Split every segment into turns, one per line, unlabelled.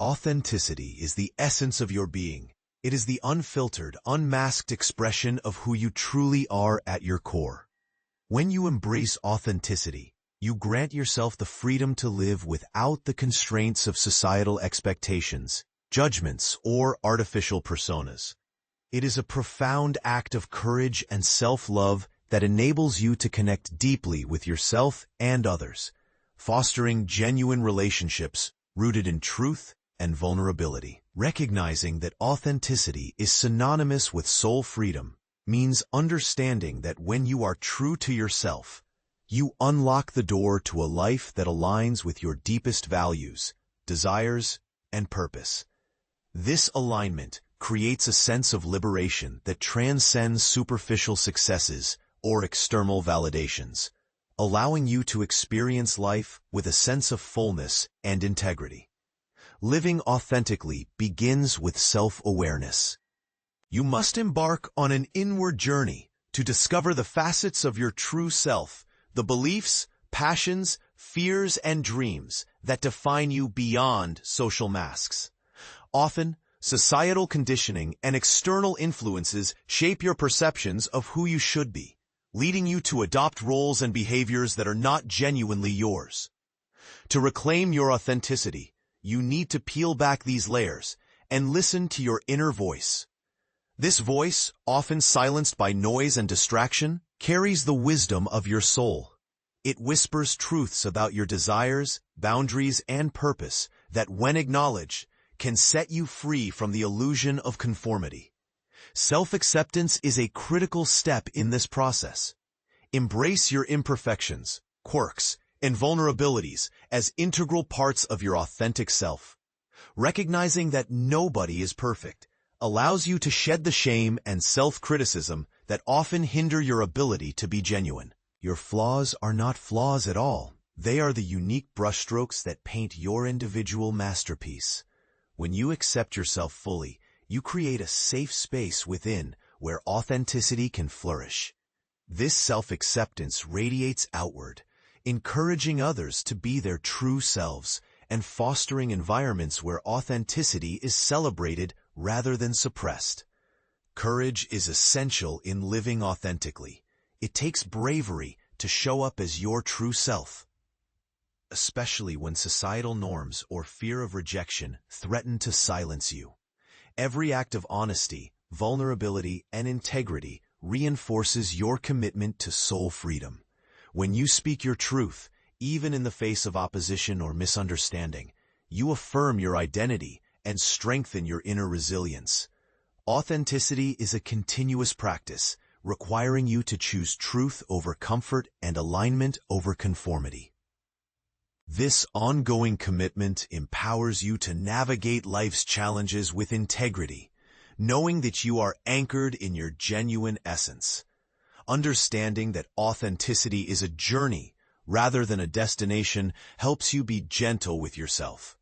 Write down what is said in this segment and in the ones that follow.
Authenticity is the essence of your being. It is the unfiltered, unmasked expression of who you truly are at your core. When you embrace authenticity, you grant yourself the freedom to live without the constraints of societal expectations, judgments, or artificial personas. It is a profound act of courage and self-love that enables you to connect deeply with yourself and others, fostering genuine relationships rooted in truth and vulnerability. Recognizing that authenticity is synonymous with soul freedom means understanding that when you are true to yourself, you unlock the door to a life that aligns with your deepest values, desires, and purpose. This alignment creates a sense of liberation that transcends superficial successes or external validations, allowing you to experience life with a sense of fullness and integrity. Living authentically begins with self-awareness. You must embark on an inward journey to discover the facets of your true self, the beliefs, passions, fears, and dreams that define you beyond social masks. Often, societal conditioning and external influences shape your perceptions of who you should be, leading you to adopt roles and behaviors that are not genuinely yours. To reclaim your authenticity, you need to peel back these layers and listen to your inner voice. This voice, often silenced by noise and distraction, carries the wisdom of your soul. It whispers truths about your desires, boundaries, and purpose that, when acknowledged, can set you free from the illusion of conformity. Self-acceptance is a critical step in this process. Embrace your imperfections, quirks, and vulnerabilities as integral parts of your authentic self. Recognizing that nobody is perfect allows you to shed the shame and self-criticism that often hinder your ability to be genuine. Your flaws are not flaws at all. They are the unique brushstrokes that paint your individual masterpiece. When you accept yourself fully, you create a safe space within where authenticity can flourish. This self-acceptance radiates outward, encouraging others to be their true selves and fostering environments where authenticity is celebrated rather than suppressed. Courage is essential in living authentically. It takes bravery to show up as your true self, especially when societal norms or fear of rejection threaten to silence you. Every act of honesty, vulnerability, and integrity reinforces your commitment to soul freedom. When you speak your truth, even in the face of opposition or misunderstanding, you affirm your identity and strengthen your inner resilience. Authenticity is a continuous practice, requiring you to choose truth over comfort and alignment over conformity. This ongoing commitment empowers you to navigate life's challenges with integrity, knowing that you are anchored in your genuine essence. Understanding that authenticity is a journey rather than a destination helps you be gentle with yourself.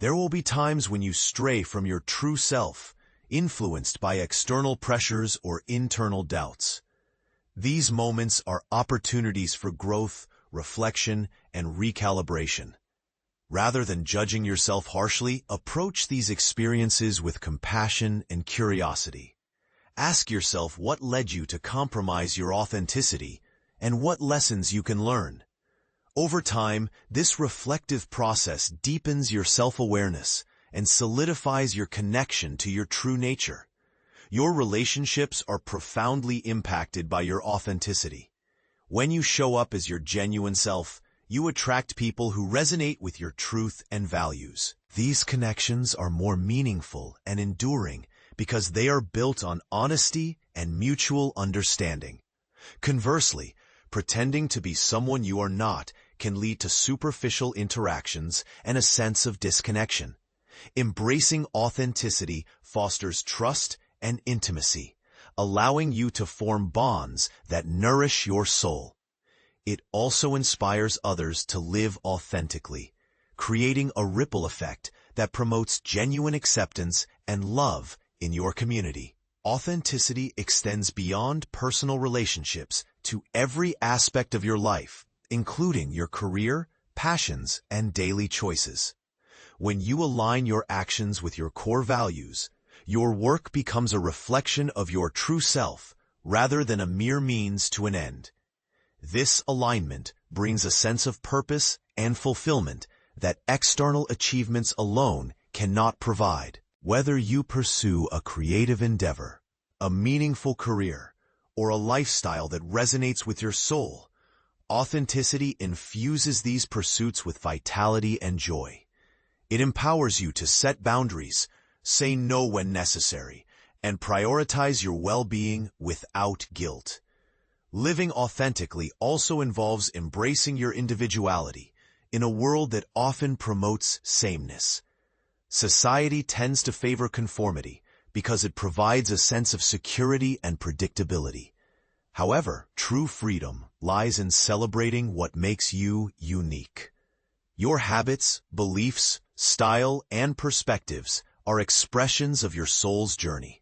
There will be times when you stray from your true self, influenced by external pressures or internal doubts. These moments are opportunities for growth, reflection, and recalibration. Rather than judging yourself harshly, approach these experiences with compassion and curiosity. Ask yourself what led you to compromise your authenticity and what lessons you can learn. Over time, this reflective process deepens your self-awareness and solidifies your connection to your true nature. Your relationships are profoundly impacted by your authenticity. When you show up as your genuine self, you attract people who resonate with your truth and values. These connections are more meaningful and enduring because they are built on honesty and mutual understanding. Conversely, pretending to be someone you are not can lead to superficial interactions and a sense of disconnection. Embracing authenticity fosters trust and intimacy, allowing you to form bonds that nourish your soul. It also inspires others to live authentically, creating a ripple effect that promotes genuine acceptance and love in your community. Authenticity extends beyond personal relationships to every aspect of your life, including your career, passions, and daily choices. When you align your actions with your core values, your work becomes a reflection of your true self rather than a mere means to an end. This alignment brings a sense of purpose and fulfillment that external achievements alone cannot provide. Whether you pursue a creative endeavor, a meaningful career, or a lifestyle that resonates with your soul, authenticity infuses these pursuits with vitality and joy. It empowers you to set boundaries, say no when necessary, and prioritize your well-being without guilt. Living authentically also involves embracing your individuality in a world that often promotes sameness. Society tends to favor conformity because it provides a sense of security and predictability. However, true freedom lies in celebrating what makes you unique. Your habits, beliefs, style, and perspectives are expressions of your soul's journey.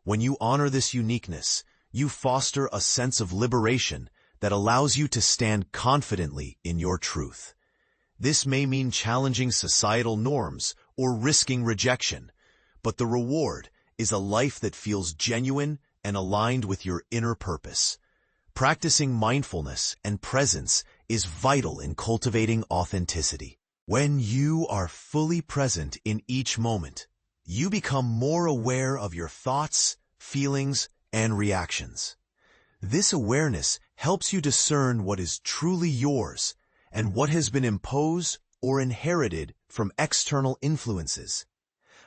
When you honor this uniqueness, you foster a sense of liberation that allows you to stand confidently in your truth. This may mean challenging societal norms or risking rejection, but the reward is a life that feels genuine and aligned with your inner purpose. Practicing mindfulness and presence is vital in cultivating authenticity. When you are fully present in each moment, you become more aware of your thoughts, feelings, and reactions. This awareness helps you discern what is truly yours and what has been imposed or inherited from external influences.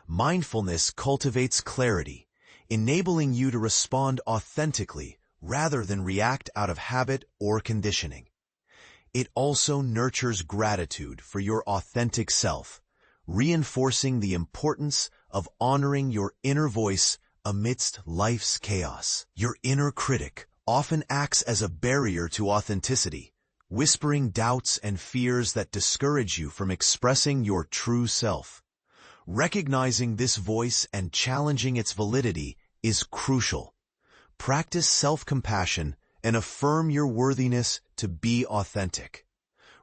Mindfulness cultivates clarity, enabling you to respond authentically rather than react out of habit or conditioning. It also nurtures gratitude for your authentic self, reinforcing the importance of honoring your inner voice amidst life's chaos. Your inner critic often acts as a barrier to authenticity, whispering doubts and fears that discourage you from expressing your true self. Recognizing this voice and challenging its validity is crucial. Practice self-compassion and affirm your worthiness to be authentic.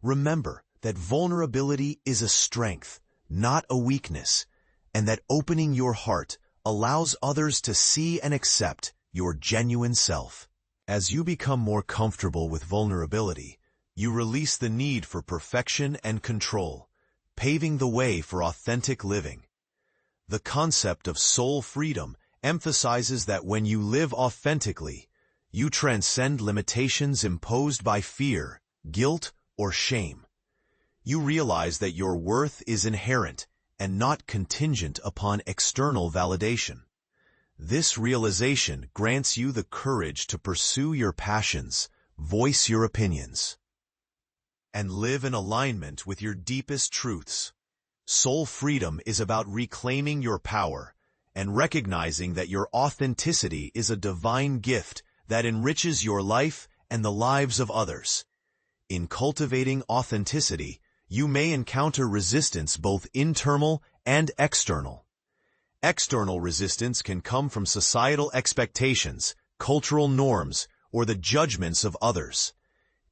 Remember that vulnerability is a strength, not a weakness, and that opening your heart allows others to see and accept your genuine self. As you become more comfortable with vulnerability, you release the need for perfection and control, paving the way for authentic living. The concept of soul freedom emphasizes that when you live authentically, you transcend limitations imposed by fear, guilt, or shame. You realize that your worth is inherent and not contingent upon external validation. This realization grants you the courage to pursue your passions, voice your opinions, and live in alignment with your deepest truths. Soul freedom is about reclaiming your power and recognizing that your authenticity is a divine gift that enriches your life and the lives of others. In cultivating authenticity, you may encounter resistance both internal and external. External resistance can come from societal expectations, cultural norms, or the judgments of others.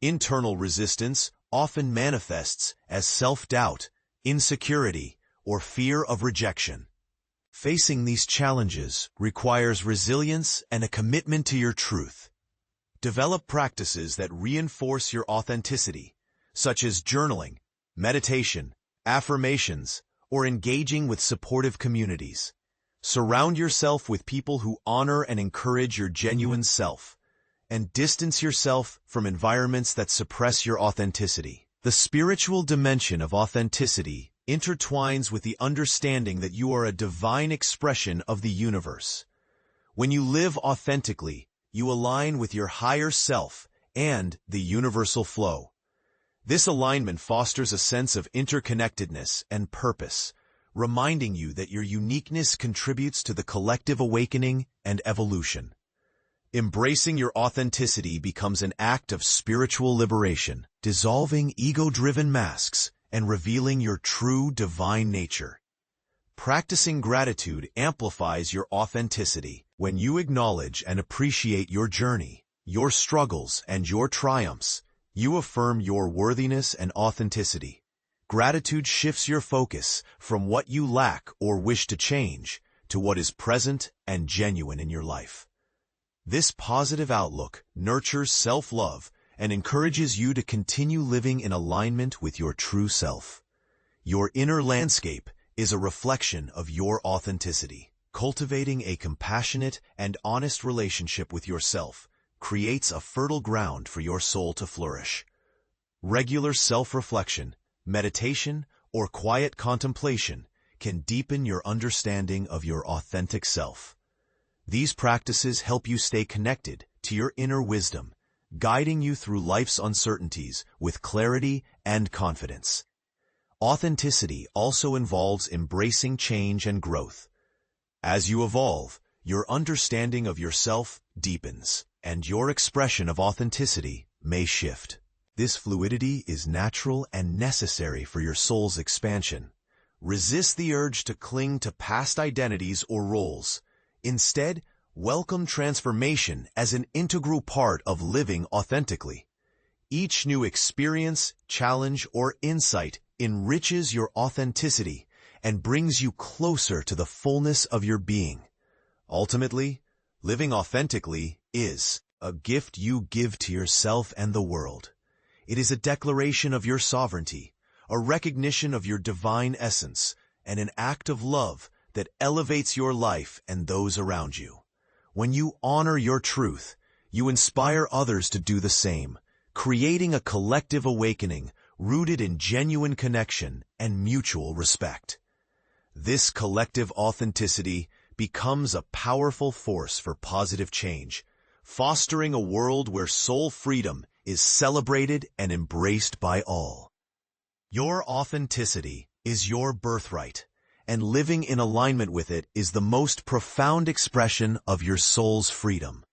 Internal resistance often manifests as self-doubt, insecurity, or fear of rejection. Facing these challenges requires resilience and a commitment to your truth. Develop practices that reinforce your authenticity, such as journaling, meditation, affirmations, or engaging with supportive communities. Surround yourself with people who honor and encourage your genuine self, and distance yourself from environments that suppress your authenticity. The spiritual dimension of authenticity intertwines with the understanding that you are a divine expression of the universe. When you live authentically, you align with your higher self and the universal flow. This alignment fosters a sense of interconnectedness and purpose, reminding you that your uniqueness contributes to the collective awakening and evolution. Embracing your authenticity becomes an act of spiritual liberation, dissolving ego-driven masks and revealing your true divine nature. Practicing gratitude amplifies your authenticity. When you acknowledge and appreciate your journey, your struggles, and your triumphs, you affirm your worthiness and authenticity. Gratitude shifts your focus from what you lack or wish to change to what is present and genuine in your life. This positive outlook nurtures self-love and encourages you to continue living in alignment with your true self. Your inner landscape is a reflection of your authenticity. Cultivating a compassionate and honest relationship with yourself creates a fertile ground for your soul to flourish. Regular self-reflection, meditation, or quiet contemplation can deepen your understanding of your authentic self. These practices help you stay connected to your inner wisdom, guiding you through life's uncertainties with clarity and confidence. Authenticity also involves embracing change and growth. As you evolve, your understanding of yourself deepens, and your expression of authenticity may shift. This fluidity is natural and necessary for your soul's expansion. Resist the urge to cling to past identities or roles. Instead, welcome transformation as an integral part of living authentically. Each new experience, challenge, or insight enriches your authenticity and brings you closer to the fullness of your being. Ultimately, living authentically is a gift you give to yourself and the world. It is a declaration of your sovereignty, a recognition of your divine essence, and an act of love that elevates your life and those around you. When you honor your truth, you inspire others to do the same, creating a collective awakening rooted in genuine connection and mutual respect. This collective authenticity becomes a powerful force for positive change, fostering a world where soul freedom is celebrated and embraced by all. Your authenticity is your birthright, and living in alignment with it is the most profound expression of your soul's freedom.